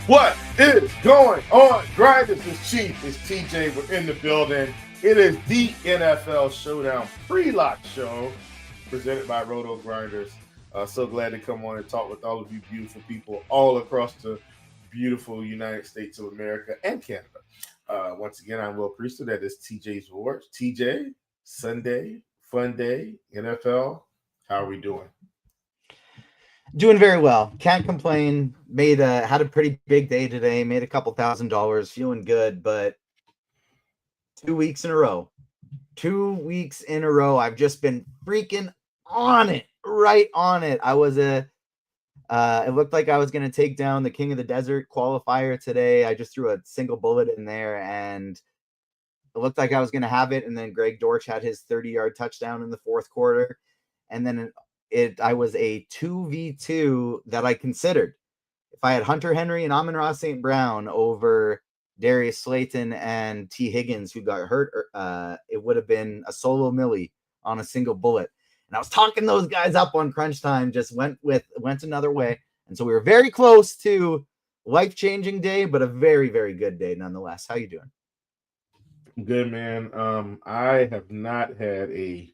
What is going on, Grinders? It's Chief, it's TJ. We're in the building. It is the NFL Showdown pre-lock show presented by RotoGrinders. So glad to come on and talk with all of you beautiful people all across the beautiful United States of America and Canada. Once again, I'm Will Priester. That is TJ Zwarych. TJ, Sunday, fun day, NFL. How are we doing? Doing very well. Can't complain. Had a pretty big day today. Made a couple $1,000. Feeling good, but 2 weeks in a row. 2 weeks in a row. I've just been freaking on it. Right on it. It looked like I was going to take down the King of the Desert qualifier today. I just threw a single bullet in there, and it looked like I was going to have it. And then Greg Dortch had his 30-yard touchdown in the fourth quarter, and then I was a 2v2 that I considered. If I had Hunter Henry and Amon-Ra St. Brown over Darius Slayton and T. Higgins, who got hurt, it would have been a solo millie on a single bullet. And I was talking those guys up on crunch time, just went another way. And so we were very close to life-changing day, but a very, very good day nonetheless. How you doing? Good, man. I have not had a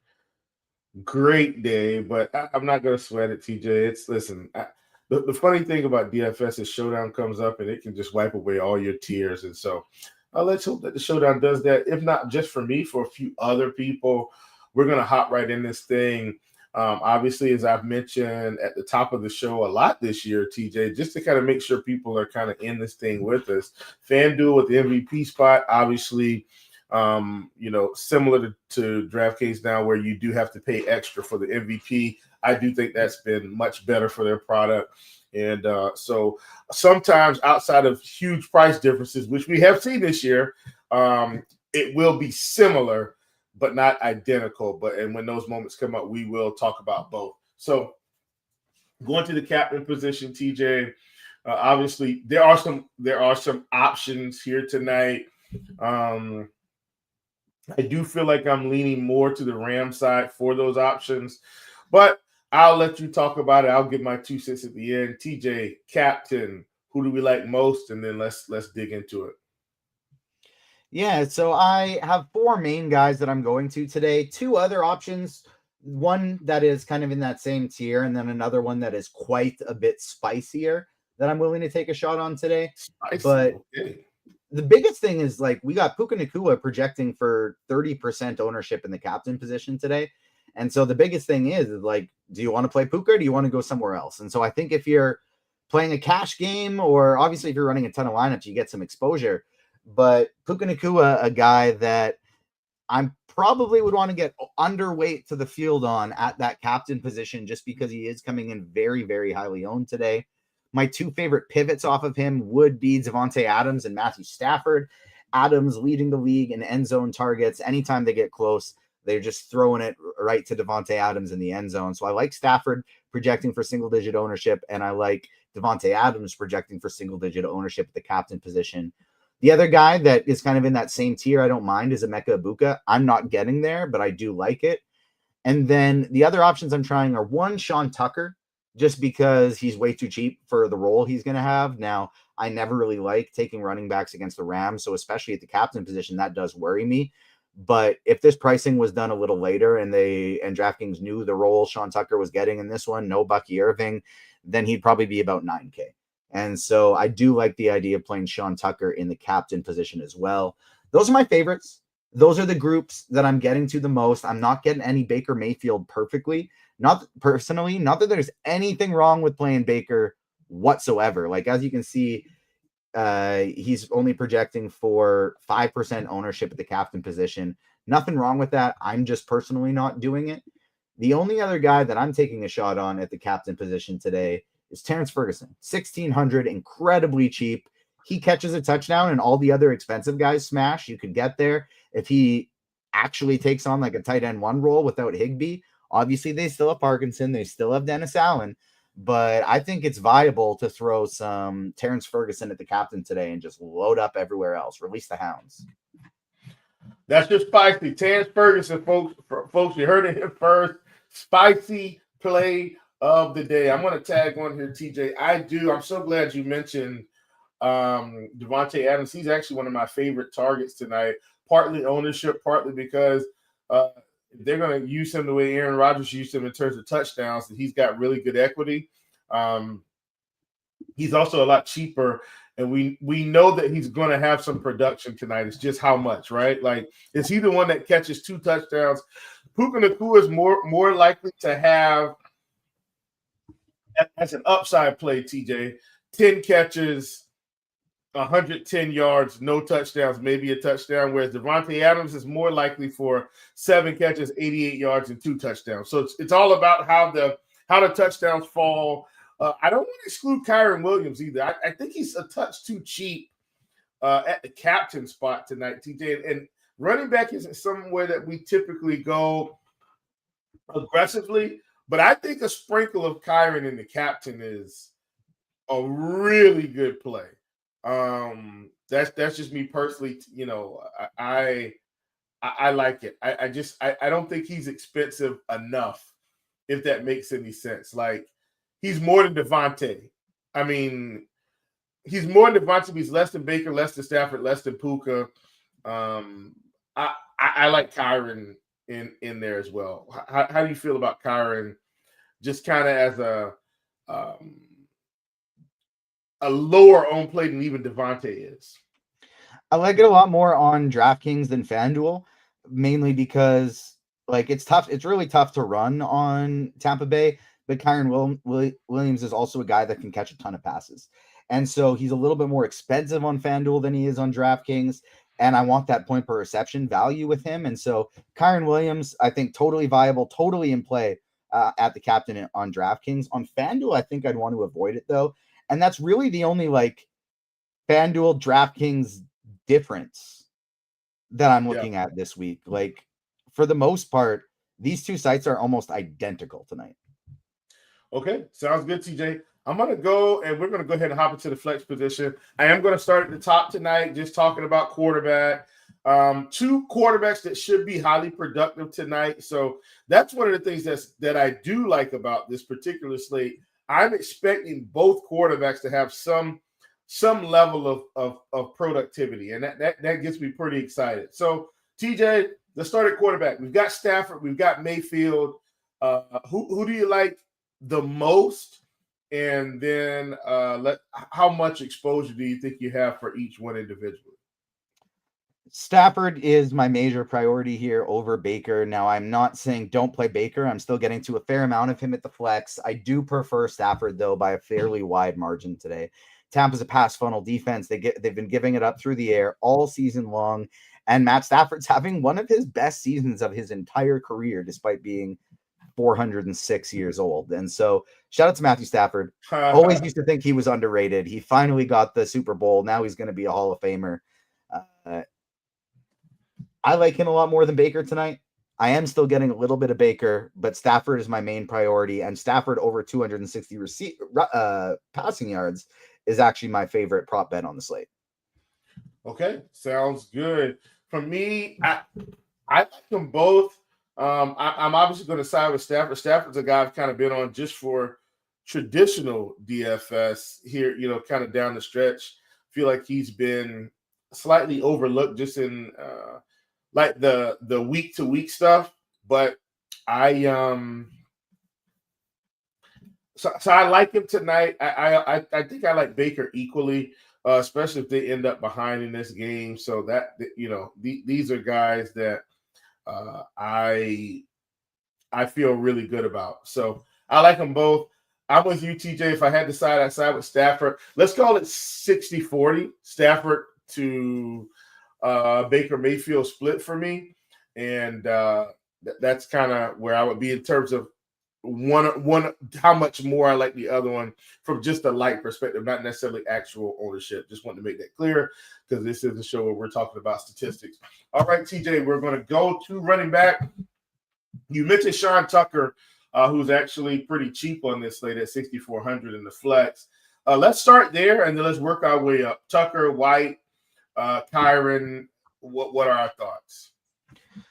great day, but I'm not going to sweat it, TJ. The funny thing about DFS is Showdown comes up and it can just wipe away all your tears. And so let's hope that the Showdown does that. If not just for me, for a few other people, we're going to hop right in this thing. Obviously, as I've mentioned at the top of the show a lot this year, TJ, just to kind of make sure people are kind of in this thing with us. FanDuel with the MVP spot, obviously, similar to DraftKings now, where you do have to pay extra for the MVP. I do think that's been much better for their product. And so sometimes outside of huge price differences, which we have seen this year, it will be similar, but not identical. And when those moments come up, we will talk about both. So going to the captain position, TJ, obviously there are some options here tonight. I do feel like I'm leaning more to the Ram side for those options, but I'll let you talk about it. I'll give my 2 cents at the end. TJ, captain, who do we like most? And then let's dig into it. Yeah, so I have 4 main guys that I'm going to today. 2 other options. One that is kind of in that same tier, and then another one that is quite a bit spicier that I'm willing to take a shot on today. Spicy. But okay. The biggest thing is, like, we got Puka Nacua projecting for 30% ownership in the captain position today. And so the biggest thing is like, do you want to play Puka or do you want to go somewhere else? And so I think if you're playing a cash game, or obviously if you're running a ton of lineups, you get some exposure. But Puka Nacua, a guy that I'm probably would want to get underweight to the field on at that captain position, just because he is coming in very, very highly owned today. My 2 favorite pivots off of him would be Davante Adams and Matthew Stafford. Adams leading the league in end zone targets. Anytime they get close, they're just throwing it right to Davante Adams in the end zone. So I like Stafford projecting for single-digit ownership, and I like Davante Adams projecting for single-digit ownership at the captain position. The other guy that is kind of in that same tier I don't mind is Emeka Egbuka. I'm not getting there, but I do like it. And then the other options I'm trying are, one, Sean Tucker, just because he's way too cheap for the role he's going to have. Now, I never really like taking running backs against the Rams, so especially at the captain position, that does worry me. But if this pricing was done a little later and DraftKings knew the role Sean Tucker was getting in this one, no Bucky Irving, then he'd probably be about 9K. And so I do like the idea of playing Sean Tucker in the captain position as well. Those are my favorites. Those are the groups that I'm getting to the most. I'm not getting any Baker Mayfield perfectly. Not personally, not that there's anything wrong with playing Baker whatsoever. Like, as you can see, he's only projecting for 5% ownership at the captain position. Nothing wrong with that. I'm just personally not doing it. The only other guy that I'm taking a shot on at the captain position today is Terrence Ferguson. 1,600, incredibly cheap. He catches a touchdown and all the other expensive guys smash. You could get there if he actually takes on like a tight end 1 role without Higbee. Obviously, they still have Parkinson. They still have Dennis Allen. But I think it's viable to throw some Terrence Ferguson at the captain today and just load up everywhere else. Release the hounds. That's just spicy. Terrence Ferguson, folks, you heard it here first. Spicy play of the day. I'm going to tag on here, TJ. I'm so glad you mentioned Devontae Adams, he's actually one of my favorite targets tonight. Partly ownership, partly because they're going to use him the way Aaron Rodgers used him in terms of touchdowns, and he's got really good equity. He's also a lot cheaper, and we know that he's going to have some production tonight. It's just how much, right? Like, is he the one that catches 2 touchdowns? Puka Nacua is more likely to have, as an upside play, TJ, 10 catches, 110 yards, no touchdowns, maybe a touchdown, whereas Devontae Adams is more likely for 7 catches, 88 yards, and 2 touchdowns. So it's all about how the touchdowns fall. I don't want to exclude Kyren Williams either. I think he's a touch too cheap at the captain spot tonight, TJ. And running back isn't somewhere that we typically go aggressively, but I think a sprinkle of Kyren in the captain is a really good play. That's just me personally. You know, I like it. I don't think he's expensive enough, if that makes any sense. Like, he's more than Devontae. I mean, he's more than Devontae, but he's less than Baker, less than Stafford, less than Puka. I like Kyren in there as well. How do you feel about Kyren? Just kind of as a lower own play than even Devontae is. I like it a lot more on DraftKings than FanDuel, mainly because like it's tough. It's really tough to run on Tampa Bay, but Kyren Williams is also a guy that can catch a ton of passes. And so he's a little bit more expensive on FanDuel than he is on DraftKings. And I want that point per reception value with him. And so Kyren Williams, I think totally viable, totally in play at the captain on DraftKings. On FanDuel, I think I'd want to avoid it though. And that's really the only like FanDuel DraftKings difference that I'm looking at this week. Like, for the most part, these two sites are almost identical tonight. Okay, sounds good, TJ. I'm going to go, and we're going to go ahead and hop into the flex position. I am going to start at the top tonight, just talking about quarterback. 2 quarterbacks that should be highly productive tonight. So that's one of the things that I do like about this particular slate. I'm expecting both quarterbacks to have some level of productivity, and that gets me pretty excited. So, TJ, let's start at quarterback. We've got Stafford, we've got Mayfield. Who do you like the most? And then how much exposure do you think you have for each one individually? Stafford is my major priority here over Baker. Now, I'm not saying don't play Baker. I'm still getting to a fair amount of him at the flex. I do prefer Stafford, though, by a fairly wide margin today. Tampa's a pass funnel defense. They've been giving it up through the air all season long. And Matt Stafford's having one of his best seasons of his entire career, despite being 406 years old. And so shout out to Matthew Stafford. Always used to think he was underrated. He finally got the Super Bowl. Now he's going to be a Hall of Famer. I like him a lot more than Baker tonight. I am still getting a little bit of Baker, but Stafford is my main priority, and Stafford over 260 passing yards is actually my favorite prop bet on the slate. Okay, sounds good. For me, I like them both. I'm obviously going to side with Stafford. Stafford's a guy I've kind of been on just for traditional DFS here, kind of down the stretch. Feel like he's been slightly overlooked just in like the week to week stuff, but I like him tonight. I think I like Baker equally, especially if they end up behind in this game. So that these are guys that I feel really good about. So I like them both. I'm with you, TJ. If I had to side, I'd side with Stafford. Let's call it 60-40. Stafford to Baker Mayfield split for me, and that's kind of where I would be in terms of one how much more I like the other one from just a light perspective, not necessarily actual ownership. Just wanted to make that clear because this is a show where we're talking about statistics. All right, TJ, we're going to go to running back. You mentioned Sean Tucker, who's actually pretty cheap on this slate at 6,400 in the flex. Let's start there, and then let's work our way up. Tucker, White, Kyren, what are our thoughts?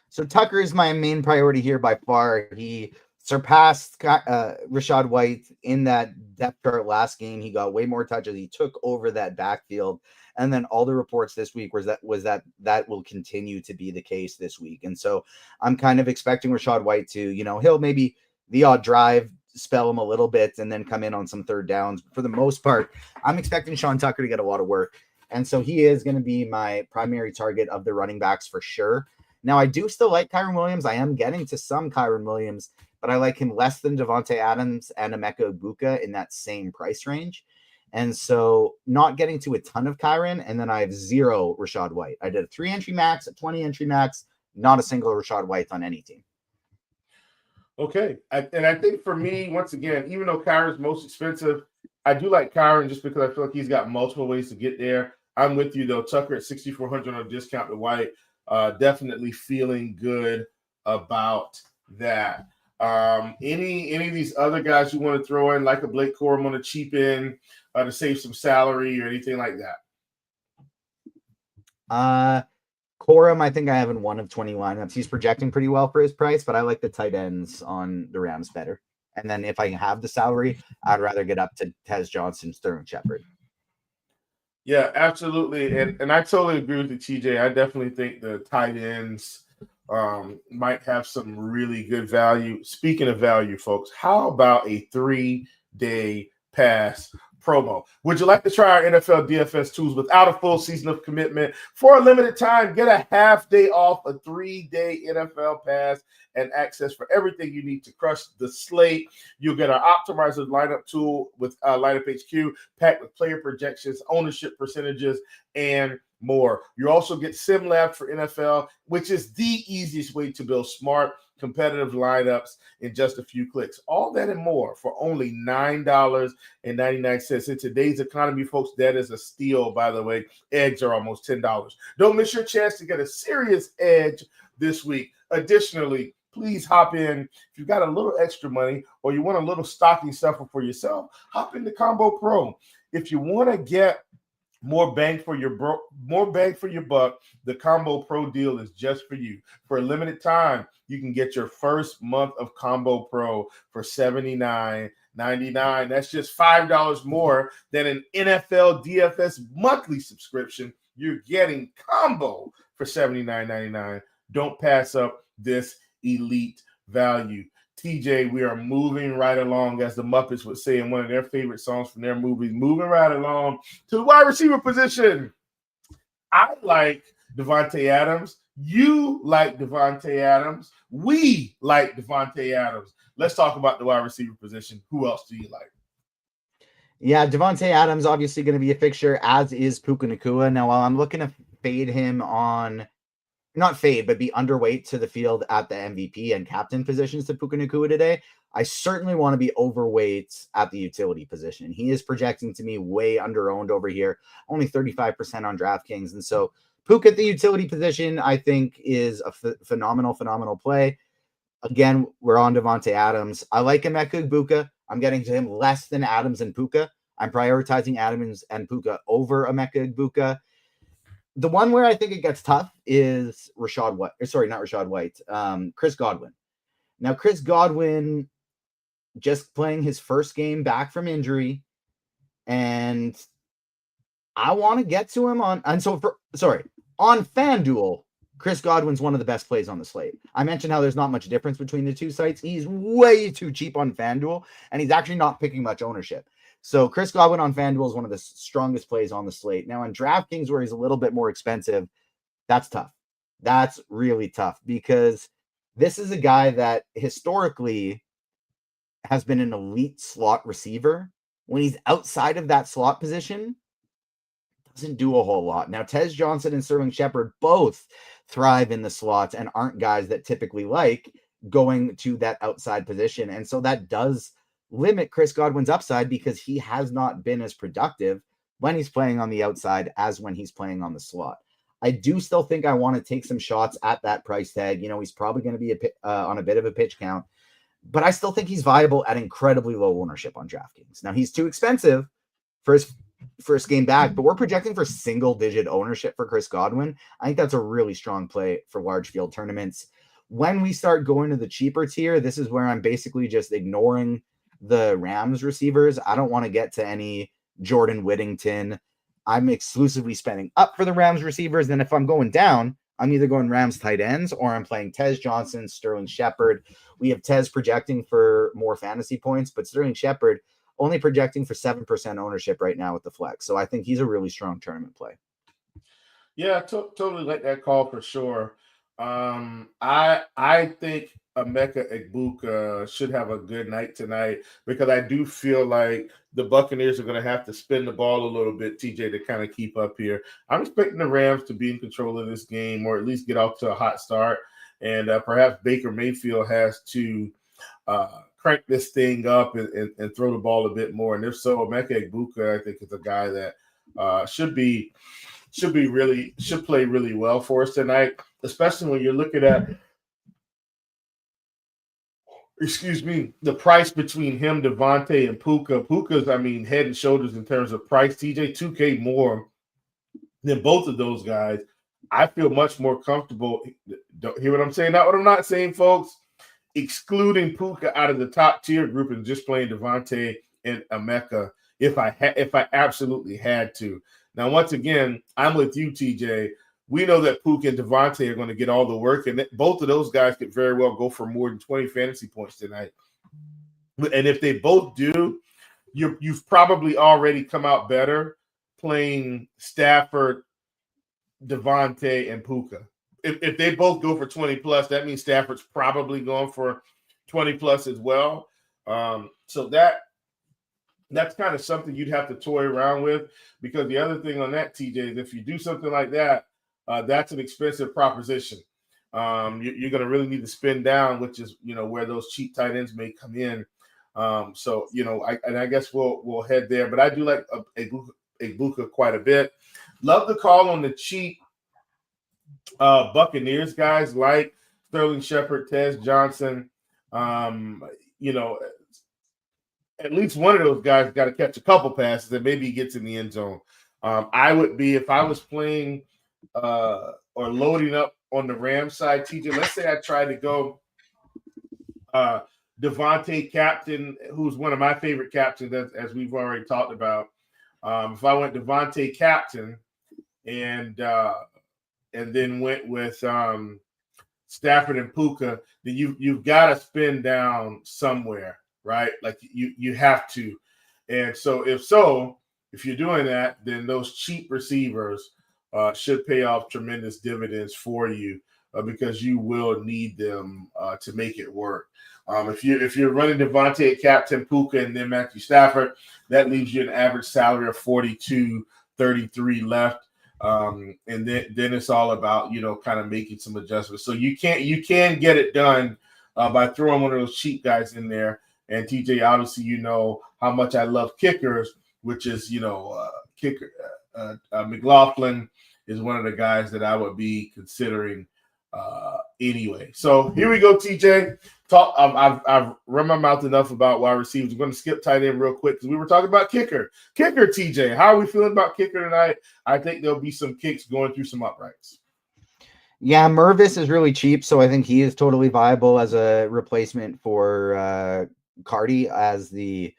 So Tucker is my main priority here by far. He surpassed Rachaad White in that depth chart last game. He got way more touches. He took over that backfield. And then all the reports this week was that will continue to be the case this week. And so I'm kind of expecting Rachaad White to, he'll maybe the odd drive, spell him a little bit, and then come in on some third downs. But for the most part, I'm expecting Sean Tucker to get a lot of work. And so he is going to be my primary target of the running backs for sure. Now, I do still like Kyren Williams. I am getting to some Kyren Williams, but I like him less than Devontae Adams and Emeka Egbuka in that same price range. And so not getting to a ton of Kyren, and then I have 0 Rachaad White. I did a 3-entry max, a 20-entry max, not a single Rachaad White on any team. Okay. And I think for me, once again, even though Kyren's most expensive, I do like Kyren just because I feel like he's got multiple ways to get there. I'm with you, though. Tucker at 6,400 on a discount to White. Definitely feeling good about that. Any of these other guys you want to throw in, like a Blake Corum on a cheap end to save some salary or anything like that? Corum, I think I have in one of 20 lineups. He's projecting pretty well for his price, but I like the tight ends on the Rams better. And then if I have the salary, I'd rather get up to Tez Johnson, Sterling Shepard. Yeah, absolutely. And I totally agree with you, TJ. I definitely think the tight ends might have some really good value. Speaking of value, folks, how about a 3-day pass promo? Would you like to try our NFL DFS tools without a full season of commitment? For a limited time, get a half day off a 3-day NFL pass and access for everything you need to crush the slate. You'll get our optimizer lineup tool with lineup HQ packed with player projections, ownership percentages, and more. You also get SimLabs for NFL, which is the easiest way to build smart, competitive lineups in just a few clicks. All that and more for only $9.99. In today's economy, folks, that is a steal, by the way. Eggs are almost $10. Don't miss your chance to get a serious edge this week. Additionally, please hop in. If you've got a little extra money or you want a little stocking stuffer for yourself, hop into Combo Pro. If you want to get more bang for your buck, the Combo Pro deal is just for you. For a limited time, you can get your first month of Combo Pro for $79.99. That's just $5 more than an NFL DFS monthly subscription. You're getting Combo for $79.99. Don't pass up this elite value. TJ, we are moving right along, as the Muppets would say in one of their favorite songs from their movies, moving right along to the wide receiver position. I like Devontae Adams. You like Devontae Adams. We like Devontae Adams. Let's talk about the wide receiver position. Who else do you like? Yeah, Devontae Adams obviously going to be a fixture, as is Puka Nacua. Now, while I'm looking to fade him on – not fade, but be underweight to the field at the MVP and captain positions to Puka Nacua today, I certainly want to be overweight at the utility position. He is projecting to me way under-owned over here, only 35% on DraftKings. And so Puka at the utility position, I think, is a phenomenal play. Again, we're on Devontae Adams. I like Emeka Egbuka. I'm getting to him less than Adams and Puka. I'm prioritizing Adams and Puka over Emeka Egbuka. The one where I think it gets tough is Chris Godwin. Now, Chris Godwin just playing his first game back from injury, and I want to get to him on FanDuel. Chris Godwin's one of the best plays on the slate. I mentioned how there's not much difference between the two sites. He's way too cheap on FanDuel, and he's actually not picking much ownership. So Chris Godwin on FanDuel is one of the strongest plays on the slate. Now on DraftKings, where he's a little bit more expensive, that's tough. That's really tough because this is a guy that historically has been an elite slot receiver. When he's outside of that slot position, doesn't do a whole lot. Now, Tez Johnson and Sterling Shepard both thrive in the slots and aren't guys that typically like going to that outside position. And so that does limit Chris Godwin's upside because he has not been as productive when he's playing on the outside as when he's playing on the slot. I do still think I want to take some shots at that price tag. He's probably going to be on a bit of a pitch count, but I still think he's viable at incredibly low ownership on DraftKings. Now, he's too expensive for his first game back, but we're projecting for single-digit ownership for Chris Godwin. I think that's a really strong play for large field tournaments. When we start going to the cheaper tier, this is where I'm basically just ignoring the Rams receivers. I don't want to get to any Jordan Whittington. I'm exclusively spending up for the Rams receivers. Then if I'm going down, I'm either going Rams tight ends or I'm playing Tez Johnson, Sterling Shepard. We have Tez projecting for more fantasy points, but Sterling Shepard only projecting for 7% ownership right now with the flex. So I think he's a really strong tournament play. Yeah, totally like that call for sure. I think Emeka Egbuka should have a good night tonight because I do feel like the Buccaneers are going to have to spin the ball a little bit, TJ, to kind of keep up here. I'm expecting the Rams to be in control of this game or at least get off to a hot start. And perhaps Baker Mayfield has to crank this thing up and throw the ball a bit more. And if so, Emeka Egbuka, I think, is a guy that should play really well for us tonight, especially when you're looking at the price between him, Devontae, and Puka. Puka's, head and shoulders in terms of price. TJ, 2K more than both of those guys. I feel much more comfortable. Don't hear what I'm saying? Not what I'm not saying, folks. Excluding Puka out of the top tier group and just playing Devontae and Emeka if I absolutely had to. Now, once again, I'm with you, TJ. We know that Puka and Devontae are going to get all the work, and both of those guys could very well go for more than 20 fantasy points tonight. And if they both do, you've probably already come out better playing Stafford, Devontae, and Puka. If they both go for 20 plus, that means Stafford's probably going for 20 plus as well. So that's kind of something you'd have to toy around with, because the other thing on that, TJ, is if you do something like that, that's an expensive proposition. You're going to really need to spin down, which is, where those cheap tight ends may come in. So, I guess we'll head there, but I do like Egbuka quite a bit. Love the call on the cheap Buccaneers guys like Sterling Shepard, Tez Johnson. At least one of those guys got to catch a couple passes and maybe he gets in the end zone. I would be, if I was playing or loading up on the Rams side, TJ, let's say I tried to go Devontae Captain, who's one of my favorite captains, as we've already talked about. If I went Devontae Captain and then went with Stafford and Puka, then you've got to spin down somewhere, right? Like you have to. And so if you're doing that, then those cheap receivers should pay off tremendous dividends for you because you will need them to make it work. If you're running Devontae at captain, Puka, and then Matthew Stafford, that leaves you an average salary of $42.33 left. And then it's all about, kind of making some adjustments. So you can get it done by throwing one of those cheap guys in there. And TJ, obviously, how much I love kickers, which is, kicker McLaughlin is one of the guys that I would be considering anyway. So here we go, TJ. I've run my mouth enough about wide receivers. I'm going to skip tight end real quick because we were talking about kicker. Kicker, TJ, how are we feeling about kicker tonight? I think there'll be some kicks going through some uprights. Yeah, Mervis is really cheap, so I think he is totally viable as a replacement for Cardi as the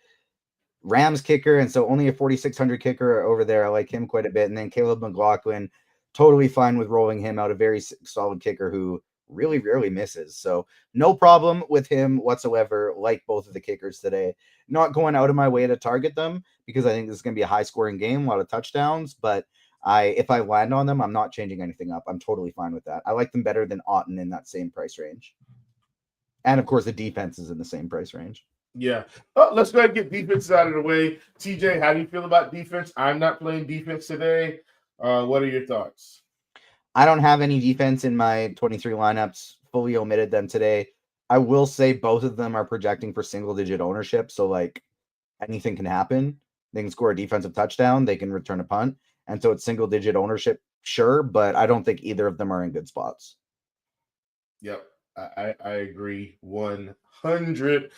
Rams kicker, and so only a 4,600 kicker over there. I like him quite a bit. And then Caleb McLaughlin, totally fine with rolling him out, a very solid kicker who really rarely misses. So no problem with him whatsoever, like both of the kickers today. Not going out of my way to target them because I think this is going to be a high-scoring game, a lot of touchdowns, but if I land on them, I'm not changing anything up. I'm totally fine with that. I like them better than Otten in that same price range. And, of course, the defense is in the same price range. Yeah. Let's go ahead and get defense out of the way. TJ, how do you feel about defense? I'm not playing defense today. What are your thoughts? I don't have any defense in my 23 lineups. Fully omitted them today. I will say both of them are projecting for single-digit ownership, so, anything can happen. They can score a defensive touchdown. They can return a punt. And so it's single-digit ownership, sure, but I don't think either of them are in good spots. Yep. I agree 100%. 100.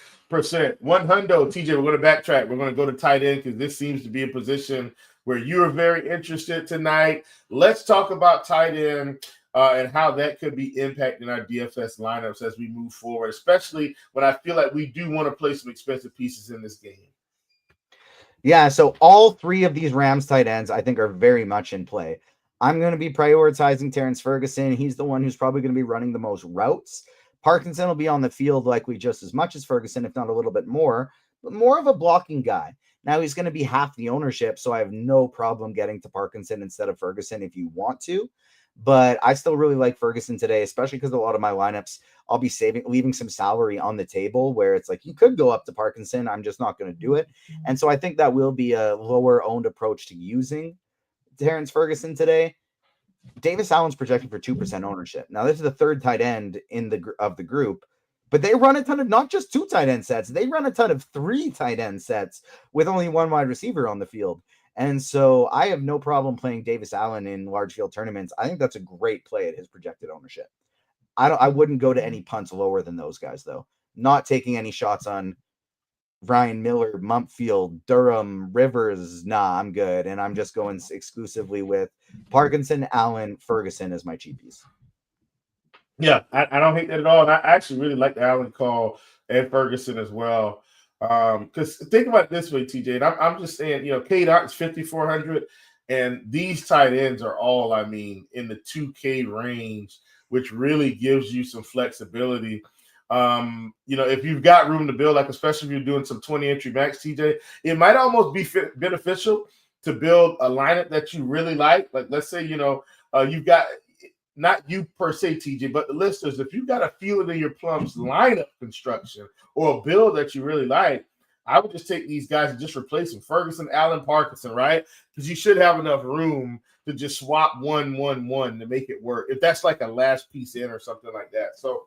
TJ, we're going to backtrack. We're going to go to tight end because this seems to be a position where you are very interested tonight. Let's talk about tight end. and how that could be impacting our DFS lineups as we move forward, especially when I feel like we do want to play some expensive pieces in this game. Yeah, so all three of these Rams tight ends, I think, are very much in play. I'm going to be prioritizing Terrence Ferguson. He's the one who's probably going to be running the most routes. Parkinson will be on the field likely just as much as Ferguson, if not a little bit more, but more of a blocking guy. Now he's going to be half the ownership, so I have no problem getting to Parkinson instead of Ferguson if you want to. But I still really like Ferguson today, especially because a lot of my lineups, I'll be leaving some salary on the table where it's like, you could go up to Parkinson. I'm just not going to do it. And so I think that will be a lower owned approach to using Terrence Ferguson today. Davis Allen's projected for 2% ownership. Now, this is the third tight end of the group, but they run a ton of not just 2 tight end sets. They run a ton of 3 tight end sets with only 1 wide receiver on the field. And so I have no problem playing Davis Allen in large field tournaments. I think that's a great play at his projected ownership. I wouldn't go to any punts lower than those guys, though. Not taking any shots on Ryan Miller, Mumpfield, Durham, Rivers. Nah, I'm good. And I'm just going exclusively with Parkinson, Allen, Ferguson as my cheapies. Yeah, I don't hate that at all. And I actually really like the Allen call and Ferguson as well. Because think about it this way, TJ, and I'm just saying, K Dot is 5,400, and these tight ends are all, in the 2K range, which really gives you some flexibility. If you've got room to build, like especially if you're doing some 20 entry max, TJ, it might almost be beneficial to build a lineup that you really like. Like, let's say, you've got, not you per se, TJ, but the listeners, if you've got a few of your plums lineup construction or a build that you really like, I would just take these guys and just replace them. Ferguson, Allen, Parkinson, right? Because you should have enough room to just swap 1-1-1 to make it work. If that's like a last piece in or something like that. So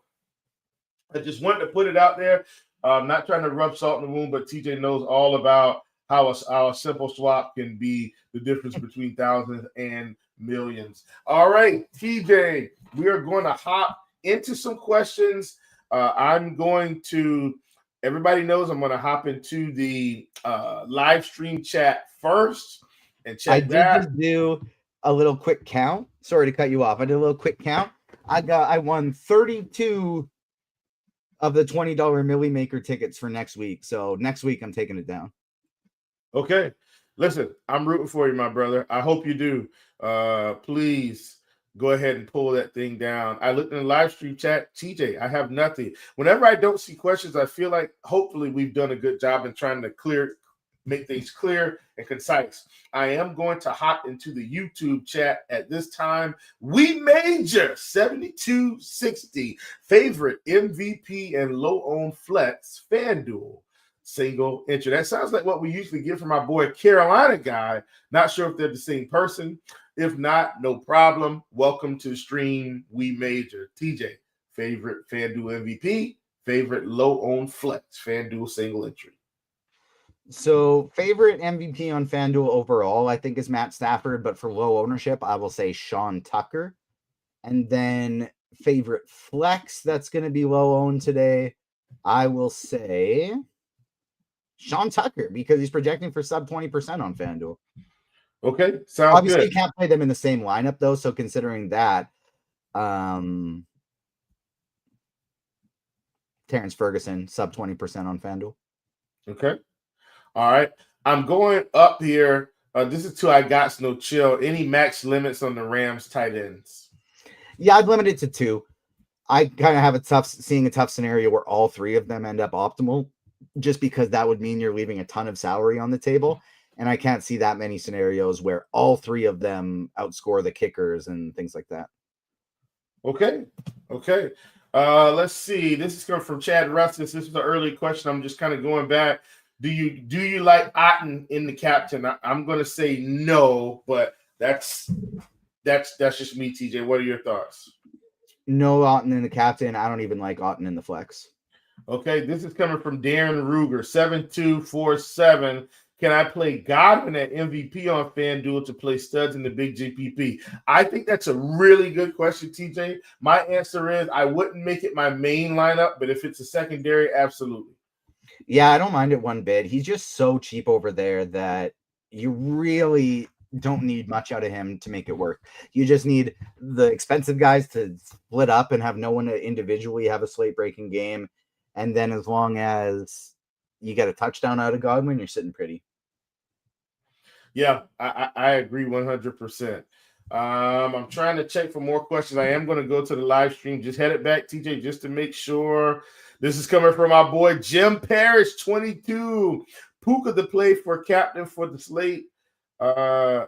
I just wanted to put it out there. I'm not trying to rub salt in the wound, but TJ knows all about how a simple swap can be the difference between thousands and millions. All right, TJ, we are going to hop into some questions. Everybody knows I'm going to hop into the live stream chat first and check that. I did just do a little quick count. Sorry to cut you off. I did a little quick count. I won 32 of the $20 Millie Maker tickets for next week. So next week I'm taking it down. Okay. Listen, I'm rooting for you, my brother. I hope you do. Please go ahead and pull that thing down. I looked in the live stream chat. TJ, I have nothing. Whenever I don't see questions, I feel like hopefully we've done a good job in trying to make things clear and concise. I am going to hop into the YouTube chat at this time. We major 7260 favorite MVP and low-owned flex FanDuel single entry. That sounds like what we usually get from our boy Carolina guy. Not sure if they're the same person. If not, no problem. Welcome to the stream. We major. TJ, favorite FanDuel MVP, favorite low-owned flex FanDuel single entry. So favorite MVP on FanDuel overall, I think, is Matt Stafford, but for low ownership, I will say Sean Tucker. And then favorite flex that's going to be low owned today, I will say Sean Tucker, because he's projecting for sub 20% on FanDuel. Okay, sounds Obviously, good. you can't play them in the same lineup, though, so considering that, Terrence Ferguson, sub 20% on FanDuel. Okay. All right. I'm going up here. This is to I got no chill. Any max limits on the Rams tight ends? Yeah, I'd limit it to 2. I kind of have a tough scenario where all 3 of them end up optimal, just because that would mean you're leaving a ton of salary on the table. And I can't see that many scenarios where all 3 of them outscore the kickers and things like that. Okay. Let's see. This is coming from Chad Rustis. This is an early question. I'm just kind of going back. Do you like Otten in the captain? I'm going to say no, but that's just me, TJ. What are your thoughts? No Otten in the captain. I don't even like Otten in the flex. Okay, this is coming from Darren Ruger, 7247. Can I play Godwin at MVP on FanDuel to play studs in the big GPP? I think that's a really good question, TJ. My answer is I wouldn't make it my main lineup, but if it's a secondary, absolutely. Yeah, I don't mind it one bit. He's just so cheap over there that you really don't need much out of him to make it work. You just need the expensive guys to split up and have no one to individually have a slate breaking game. And then as long as you get a touchdown out of Godwin, you're sitting pretty. Yeah, I agree 100%. I'm trying to check for more questions. I am going to go to the live stream. Just head it back, TJ, just to make sure. This is coming from our boy Jim Parrish, 22. Puka to play for captain for the slate. In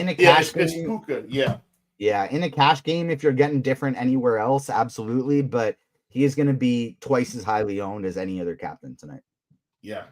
a cash it's game, Puka, yeah. Yeah, in a cash game, if you're getting different anywhere else, absolutely. But he is going to be twice as highly owned as any other captain tonight. Yeah,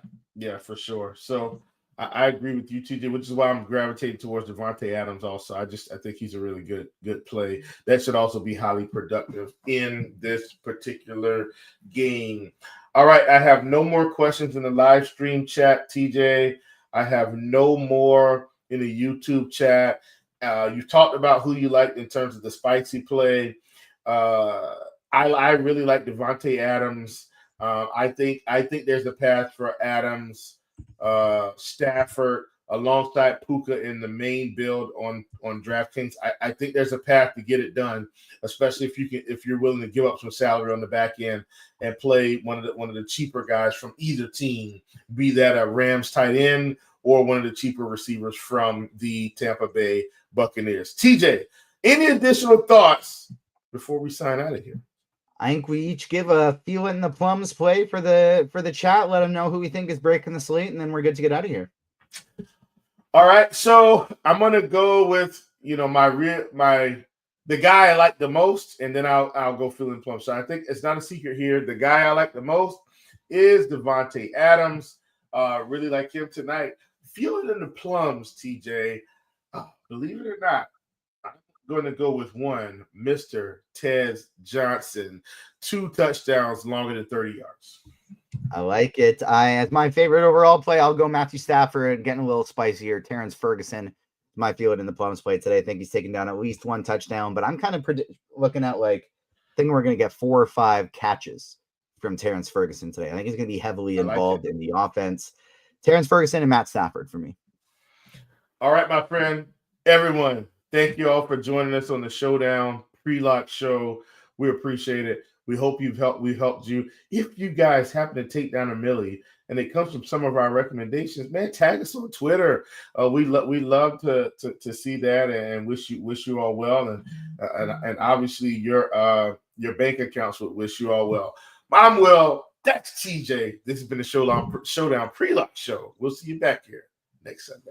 for sure. So I agree with you, TJ, which is why I'm gravitating towards Devontae Adams also. I think he's a really good play. That should also be highly productive in this particular game. All right, I have no more questions in the live stream chat, TJ. I have no more in the YouTube chat. You talked about who you liked in terms of the spicy play. I really like Devontae Adams. I think there's a path for Adams, Stafford, alongside Puka in the main build on DraftKings. I think there's a path to get it done, especially if you're willing to give up some salary on the back end and play one of the cheaper guys from either team, be that a Rams tight end or one of the cheaper receivers from the Tampa Bay Buccaneers. TJ, any additional thoughts before we sign out of here? I think we each give a feel it in the plums play for the chat. Let them know who we think is breaking the slate, and then we're good to get out of here. All right, so I'm gonna go with the guy I like the most, and then I'll go feel in plums. So I think it's not a secret here. The guy I like the most is Devontae Adams. Really like him tonight. Feel it in the plums, TJ. Believe it or not, I'm going to go with one, Mr. Tez Johnson. 2 touchdowns longer than 30 yards. I like it. As my favorite overall play, I'll go Matthew Stafford, getting a little spicier. Terrence Ferguson, my feel it in the plums play today. I think he's taking down at least 1 touchdown, but I'm kind of looking at I think we're going to get 4 or 5 catches from Terrence Ferguson today. I think he's going to be heavily involved in the offense. Terrence Ferguson and Matt Stafford for me. All right, my friend, everyone, thank you all for joining us on the Showdown pre-lock show. We appreciate it. We hope we've helped you. If you guys happen to take down a millie and it comes from some of our recommendations, man, tag us on Twitter. We love to see that and wish you all well, and obviously your bank accounts would wish you all well. I'm Will. That's TJ. This has been the Showdown pre-lock show. We'll see you back here next Sunday.